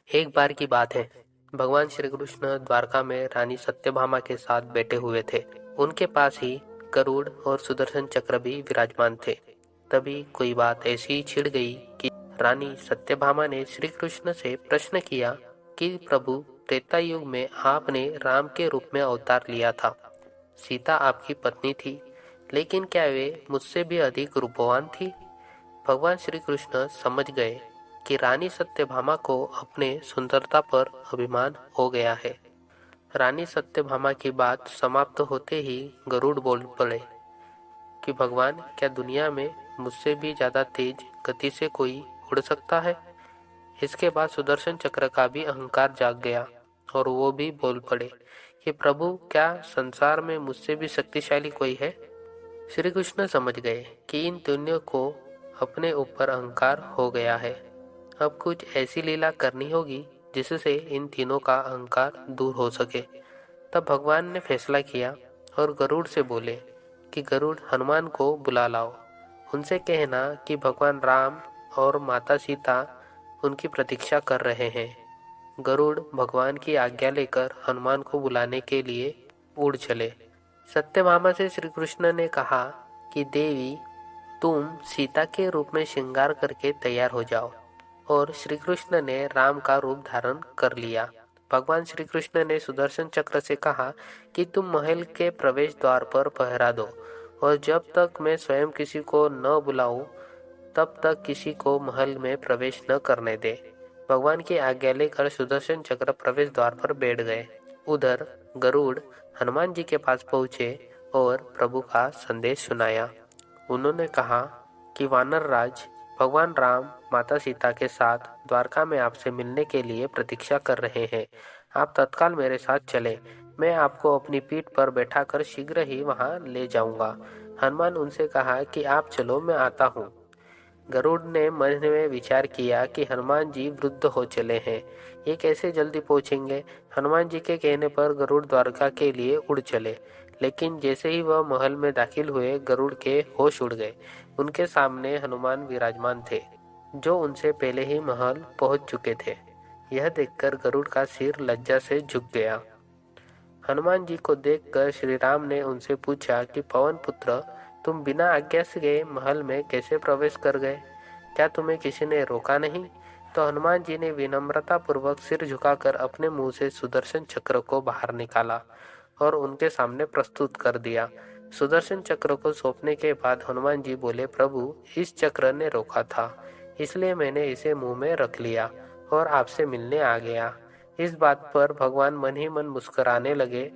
एक बार की बात है, भगवान श्री कृष्ण द्वारका में रानी सत्यभामा के साथ बैठे हुए थे। उनके पास ही गरुड़ और सुदर्शन चक्र भी विराजमान थे। तभी कोई बात ऐसी छिड़ गई कि रानी सत्यभामा ने श्री कृष्ण से प्रश्न किया कि प्रभु, त्रेता युग में आपने राम के रूप में अवतार लिया था। सीता आपकी पत्नी थी, लेकिन क्या वे मुझसे भी अधिक रूपवान थी? भगवान श्री कृष्ण समझ गए कि रानी सत्यभामा को अपने सुंदरता पर अभिमान हो गया है। रानी सत्यभामा की बात समाप्त होते ही गरुड़ बोल पड़े कि भगवान, क्या दुनिया में मुझसे भी ज्यादा तेज गति से कोई उड़ सकता है? इसके बाद सुदर्शन चक्र का भी अहंकार जाग गया और वो भी बोल पड़े कि प्रभु, क्या संसार में मुझसे भी शक्तिशाली कोई है? श्री कृष्ण समझ गए कि इन तीनों को अपने ऊपर अहंकार हो गया है। अब कुछ ऐसी लीला करनी होगी जिससे इन तीनों का अहंकार दूर हो सके। तब भगवान ने फैसला किया और गरुड़ से बोले कि गरुड़, हनुमान को बुला लाओ। उनसे कहना कि भगवान राम और माता सीता उनकी प्रतीक्षा कर रहे हैं। गरुड़ भगवान की आज्ञा लेकर हनुमान को बुलाने के लिए उड़ चले। सत्यभामा से श्री कृष्ण ने कहा कि देवी, तुम सीता के रूप में श्रृंगार करके तैयार हो जाओ। और श्री कृष्ण ने राम का रूप धारण कर लिया। भगवान श्री कृष्ण ने सुदर्शन चक्र से कहा कि तुम महल के प्रवेश द्वार पर पहरा दो और जब तक मैं स्वयं किसी को न बुलाऊं तब तक किसी को महल में प्रवेश न करने दे। भगवान की आज्ञा लेकर सुदर्शन चक्र प्रवेश द्वार पर बैठ गए। उधर गरुड़ हनुमान जी के पास पहुंचे और प्रभु का संदेश सुनाया। उन्होंने कहा कि वानर राज, भगवान राम माता सीता के साथ द्वारका में आपसे मिलने के लिए प्रतीक्षा कर रहे हैं। आप तत्काल मेरे साथ चलें। मैं आपको अपनी पीठ पर बैठाकर शीघ्र ही वहां ले जाऊंगा। हनुमान उनसे कहा कि आप चलो, मैं आता हूँ। गरुड़ ने मन में विचार किया कि हनुमान जी वृद्ध हो चले हैं, ये कैसे जल्दी पहुंचेंगे। हनुमान जी के कहने पर गरुड़ द्वारका के लिए उड़ चले। लेकिन जैसे ही वह महल में दाखिल हुए, गरुड़ के होश उड़ गए। उनके सामने हनुमान विराजमान थे, जो उनसे पहले ही महल पहुंच चुके थे। यह देखकर गरुड़ का सिर लज्जा से झुक गया। हनुमान जी को देखकर श्री राम ने उनसे पूछा कि पवन पुत्र, तुम बिना आज्ञा से गए महल में कैसे प्रवेश कर गए? क्या तुम्हें किसी ने रोका नहीं? तो हनुमान जी ने विनम्रता पूर्वक सिर झुकाकर अपने मुंह से सुदर्शन चक्र को बाहर निकाला और उनके सामने प्रस्तुत कर दिया। सुदर्शन चक्र को सौंपने के बाद हनुमान जी बोले, प्रभु, इस चक्र ने रोका था, इसलिए मैंने इसे मुंह में रख लिया और आपसे मिलने आ गया। इस बात पर भगवान मन ही मन मुस्कुराने लगे।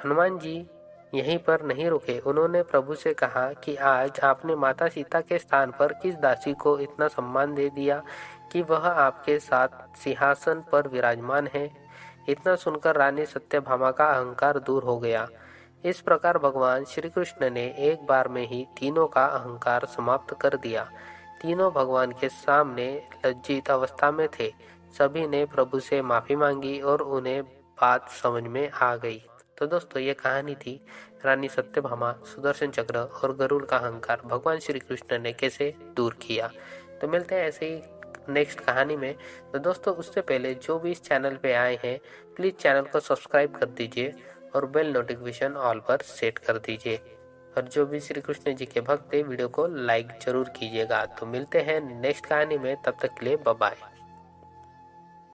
हनुमान जी यहीं पर नहीं रुके। उन्होंने प्रभु से कहा कि आज आपने माता सीता के स्थान पर किस दासी को इतना सम्मान दे दिया कि वह आपके साथ सिंहासन पर विराजमान है। इतना सुनकर रानी सत्यभामा का अहंकार दूर हो गया। इस प्रकार भगवान श्री कृष्ण ने एक बार में ही तीनों का अहंकार समाप्त कर दिया। तीनों भगवान के सामने लज्जित अवस्था में थे। सभी ने प्रभु से माफी मांगी और उन्हें बात समझ में आ गई। तो दोस्तों, ये कहानी थी रानी सत्यभामा, सुदर्शन चक्र और गरुड़ का अहंकार भगवान श्री कृष्ण ने कैसे दूर किया। तो मिलते हैं ऐसे ही नेक्स्ट कहानी में। तो दोस्तों, उससे पहले जो भी इस चैनल पे आए हैं, प्लीज़ चैनल को सब्सक्राइब कर दीजिए और बेल नोटिफिकेशन ऑल पर सेट कर दीजिए। और जो भी श्री कृष्ण जी के भक्त हैं, वीडियो को लाइक जरूर कीजिएगा। तो मिलते हैं नेक्स्ट कहानी में, तब तक के लिए बाय बाय।